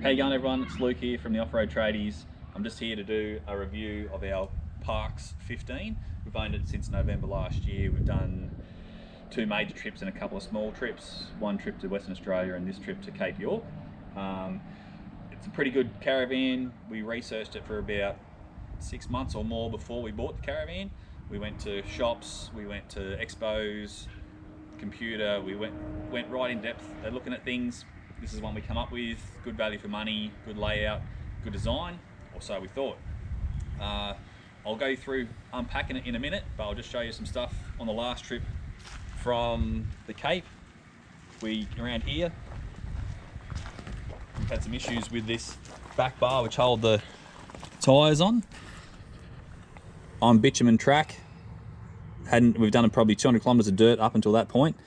How you going, everyone? It's Luke here from the Off-Road Tradies. I'm just here to do a review of our Parkes 15. We've owned it since November last year. We've done 2 major trips and a couple of small trips. 1 trip to Western Australia and this trip to Cape York. It's a pretty good caravan. We researched it for about 6 months or more before we bought the caravan. We went to shops, we went to expos, computer, we went right in depth at looking at things. This is one we come up with. Good value for money, good layout, good design, or so we thought. I'll go through unpacking it in a minute, but I'll just show you some stuff on the last trip from the Cape. Around here, we've had some issues with this back bar which hold the tyres on bitumen track. We've done probably 200 kilometres of dirt up until that point.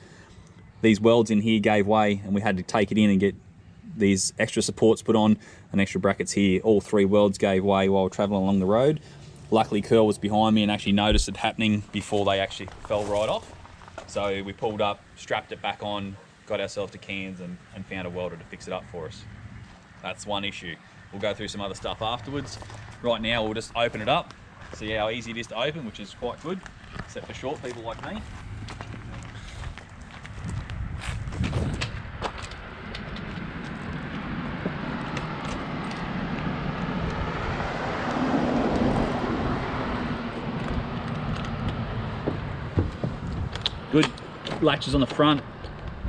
These welds in here gave way and we had to take it in and get these extra supports put on and extra brackets here. All 3 welds gave way while travelling along the road. Luckily Curl was behind me and actually noticed it happening before they actually fell right off. So we pulled up, strapped it back on, got ourselves to cans and found a welder to fix it up for us. That's one issue. We'll go through some other stuff afterwards. Right now we'll just open it up, see how easy it is to open, which is quite good, except for short people like me. Good latches on the front.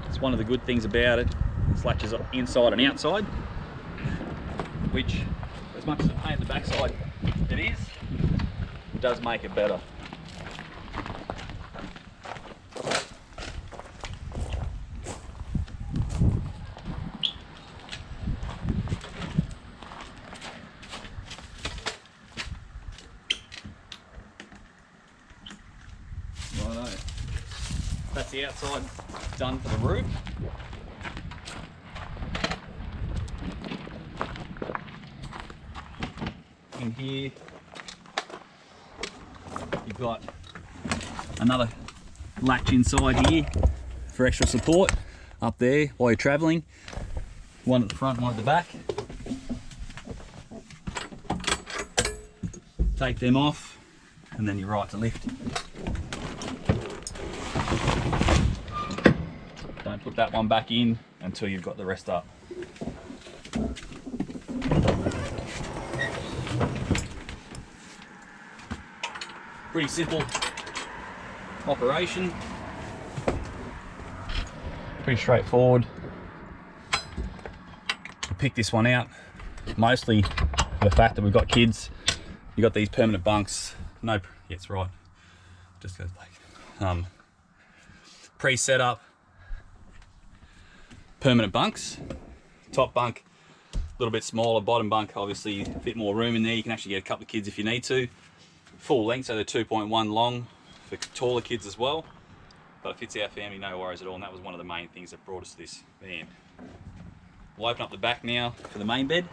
It's one of the good things about it. It's latches inside and outside, which, as much as a pain in the backside it does make it better. Righto. That's the outside done for the roof. In here you've got another latch inside here for extra support up there while you're travelling. One at the front, one at the back. Take them off and then you're right to lift. Don't put that one back in until you've got the rest up. Pretty simple operation, pretty straightforward. I picked this one out mostly for the fact that we've got kids. You got these permanent bunks. No, yeah, it's right. Just goes back. Pre-set up permanent bunks. Top bunk a little bit smaller. Bottom bunk obviously a bit more room in there. You can actually get a couple of kids if you need to. Full length, so they're 2.1 long for taller kids as well. But it fits our family, no worries at all, and that was one of the main things that brought us to this van. We'll open up the back now for the main bed.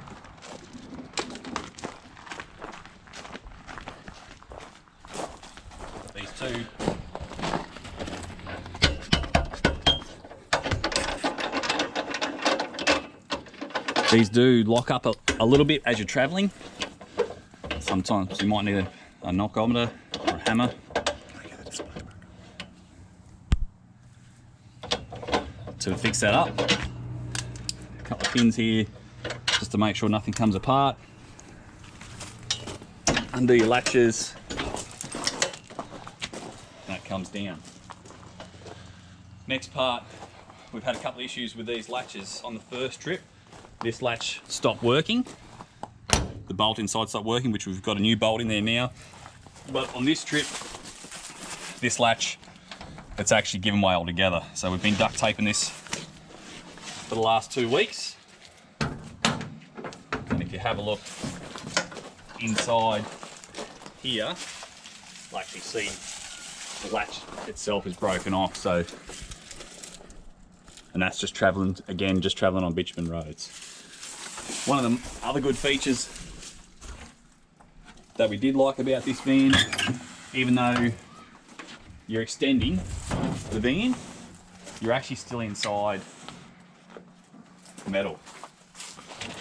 These two do lock up a little bit as you're traveling. Sometimes you might need a knockometer or a hammer. To fix that up. A couple of pins here just to make sure nothing comes apart. Undo your latches. That comes down. Next part, we've had a couple of issues with these latches on the first trip. This latch stopped working. The bolt inside stopped working, which we've got a new bolt in there now. But on this trip, this latch, it's actually given way altogether. So we've been duct taping this for the last 2 weeks. And if you have a look inside here, you'll actually see the latch itself is broken off. So, and that's just traveling, again, just traveling on bitumen roads. One of the other good features that we did like about this van, even though you're extending the van, you're actually still inside metal.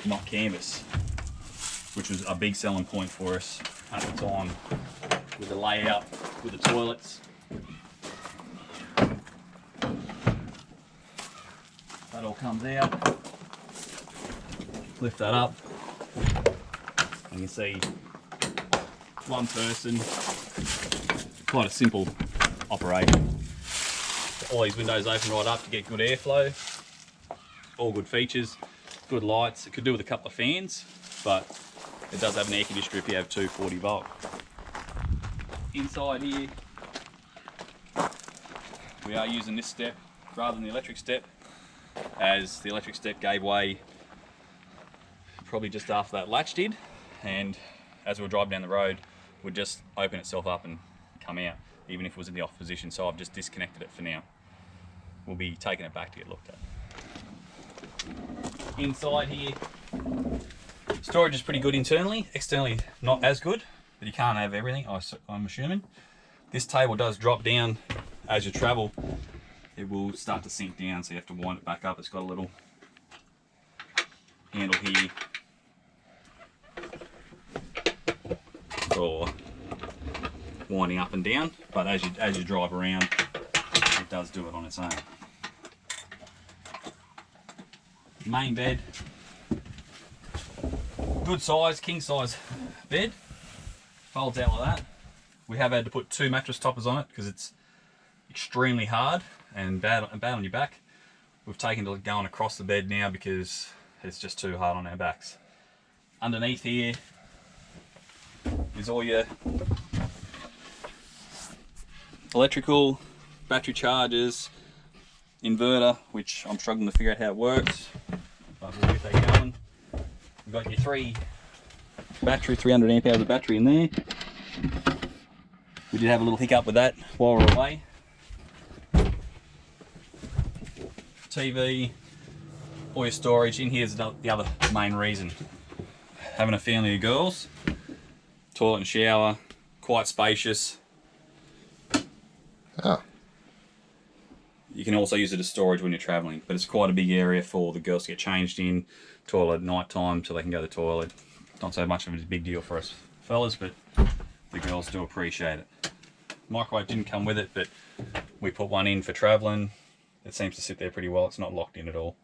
not canvas, which was a big selling point for us at the time with the layout, with the toilets. That all comes out. Lift that up. And you see one person, quite a simple operation. All these windows open right up to get good airflow. All good features, good lights. It could do with a couple of fans, but it does have an air conditioner if you have 240 volt. Inside here, we are using this step rather than the electric step, as the electric step gave way probably just after that latch did, and as we were driving down the road, would just open itself up and come out, even if it was in the off position. So I've just disconnected it for now. We'll be taking it back to get looked at. Inside here, storage is pretty good internally. Externally, not as good, but you can't have everything, I'm assuming. This table does drop down as you travel. It will start to sink down, so you have to wind it back up. It's got a little handle here for winding up and down, but as you drive around, it does do it on its own. Main bed, good size, king size bed, folds out like that. We have had to put 2 mattress toppers on it because it's extremely hard and bad on your back. We've taken to going across the bed now because it's just too hard on our backs. Underneath here is all your electrical, battery chargers, inverter, which I'm struggling to figure out how it works, but we'll get that going. We've got your 300 amp hours of battery in there. We did have a little hiccup with that while we were away. TV, all your storage. In here is the other main reason. Having a family of girls, toilet and shower, quite spacious. Oh. You can also use it as storage when you're travelling, but it's quite a big area for the girls to get changed in, toilet at night time so they can go to the toilet. Not so much of a big deal for us fellas, but the girls do appreciate it. Microwave didn't come with it, but we put one in for travelling. It seems to sit there pretty well. It's not locked in at all.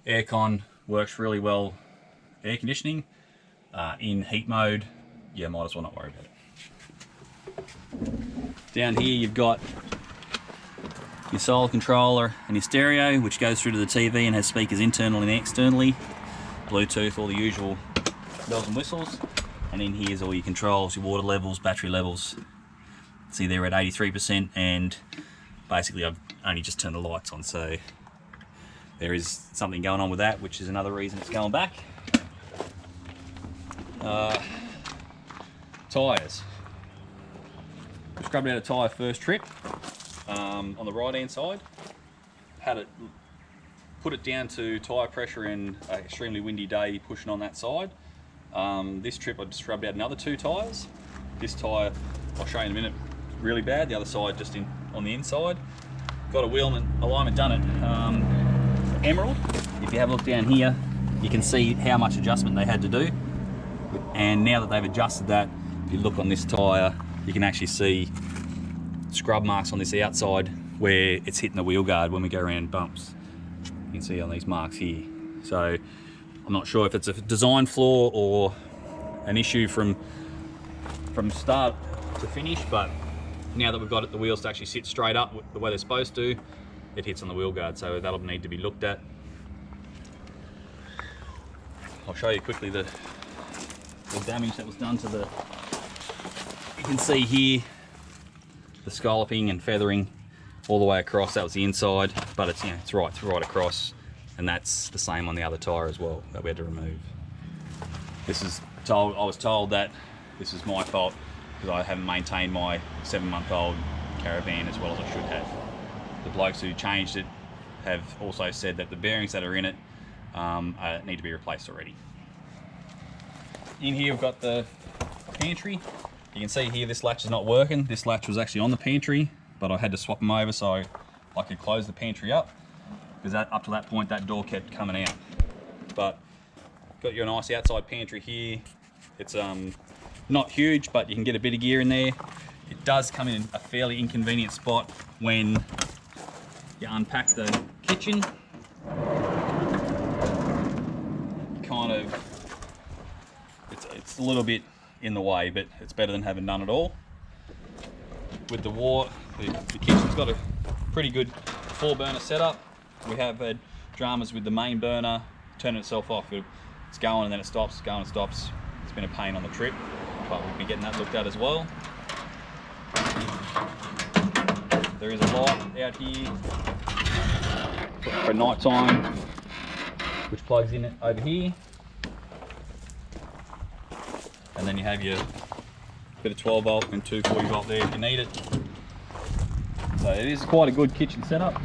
Aircon works really well. Air conditioning in heat mode, yeah, might as well not worry about it. Down here you've got your solar controller and your stereo, which goes through to the TV and has speakers internally and externally. Bluetooth, all the usual bells and whistles. And in here's all your controls, your water levels, battery levels. See, they're at 83%, and basically I've only just turned the lights on, so there is something going on with that, which is another reason it's going back. Tyres. We scrubbed out a tyre first trip on the right hand side. Had it, put it down to tyre pressure in an extremely windy day pushing on that side. This trip I scrubbed out another 2 tyres. This tyre, I'll show you in a minute, really bad. The other side just on the inside. Got a wheel alignment done at Emerald. If you have a look down here, you can see how much adjustment they had to do. And now that they've adjusted that, if you look on this tyre, you can actually see scrub marks on this outside where it's hitting the wheel guard when we go around bumps. You can see on these marks here. So I'm not sure if it's a design flaw or an issue from start to finish, but now that we've got it, the wheels to actually sit straight up the way they're supposed to, it hits on the wheel guard, so that'll need to be looked at. I'll show you quickly the damage that was done to the, you can see here the scalloping and feathering all the way across. That was the inside, but it's, you know, it's right across, and that's the same on the other tyre as well that we had to remove. I was told that this is my fault because I haven't maintained my 7-month-old Caravan as well as I should have. The blokes who changed it have also said that the bearings that are in it need to be replaced already. In here we've got the pantry. You can see here this latch is not working. This latch was actually on the pantry, but I had to swap them over so I could close the pantry up, because up to that point that door kept coming out. But got your nice outside pantry here. It's not huge, but you can get a bit of gear in there. It does come in a fairly inconvenient spot when you unpack the kitchen. Kind of, it's a little bit in the way, but it's better than having none at all. With the water, the kitchen's got a pretty good 4-burner setup. We have had dramas with the main burner turning itself off. It's going and then it stops, going and stops. It's been a pain on the trip, but we've been getting that looked at as well. There is a light out here for night time, which plugs in over here. And then you have your bit of 12 volt and 240 volt there if you need it. So it is quite a good kitchen setup.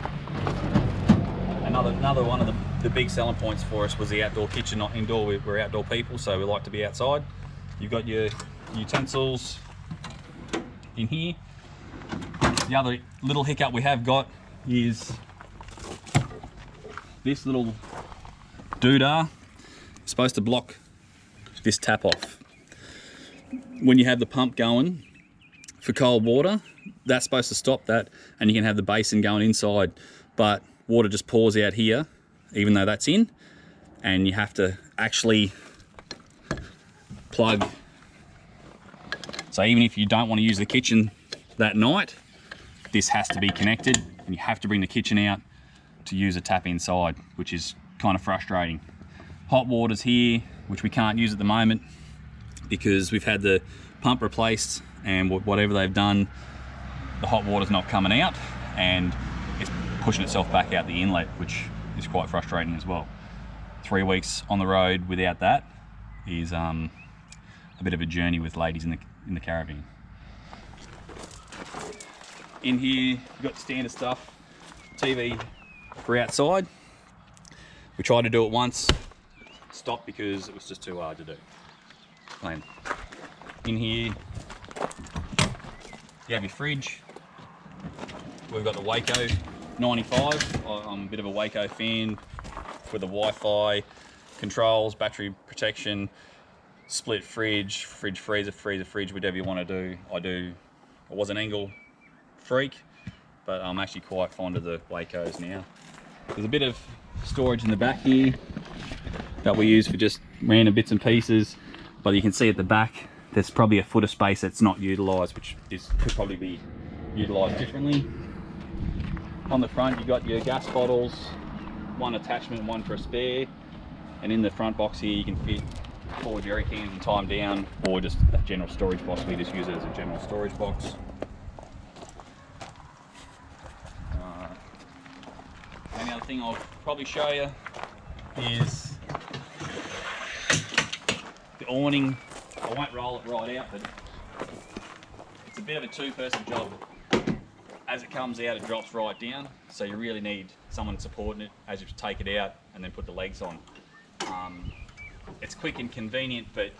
Another one of the big selling points for us was the outdoor kitchen, not indoor. We're outdoor people, so we like to be outside. You've got your utensils in here. The other little hiccup we have got is this little doodah. It's supposed to block this tap off. When you have the pump going for cold water, that's supposed to stop that, and you can have the basin going inside, but water just pours out here, even though that's in, and you have to actually plug. So even if you don't want to use the kitchen that night, this has to be connected, and you have to bring the kitchen out to use a tap inside, which is kind of frustrating. Hot water's here, which we can't use at the moment because we've had the pump replaced, and whatever they've done, the hot water's not coming out and it's pushing itself back out the inlet, which is quite frustrating as well. 3 weeks on the road without that is a bit of a journey with ladies in the caravan. In here, you've got the standard stuff. TV for outside. We tried to do it once, stopped because it was just too hard to do. In here, you have your fridge. We've got the Waco 95. I'm a bit of a Waco fan with the Wi-Fi controls, battery protection, split fridge, freezer, whatever you want to do. I was an angle freak, but I'm actually quite fond of the Wacos now. There's a bit of storage in the back here that we use for just random bits and pieces, but you can see at the back there's probably a foot of space that's not utilised, which could probably be utilised differently. On the front you've got your gas bottles, one attachment, one for a spare, and in the front box here you can fit 4 jerry cans and tie them down, or just a general storage box. We just use it as a general storage box. And the other thing I'll probably show you is the awning. I won't roll it right out, but it's a bit of a 2-person job. As it comes out, it drops right down, so you really need someone supporting it as you take it out and then put the legs on. It's quick and convenient, but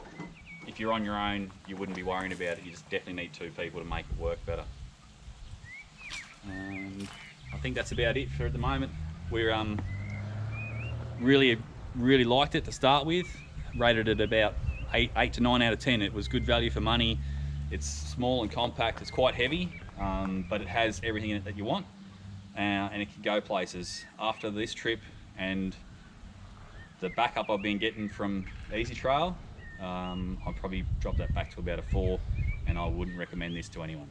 if you're on your own, you wouldn't be worrying about it. You just definitely need 2 people to make it work better. I think that's about it for at the moment. We're really liked it to start with. Rated it about 8 to 9 out of 10. It was good value for money. It's small and compact. It's quite heavy, but it has everything in it that you want, and it can go places. After this trip and the backup I've been getting from Ezytrail, I'll probably drop that back to about a 4, and I wouldn't recommend this to anyone.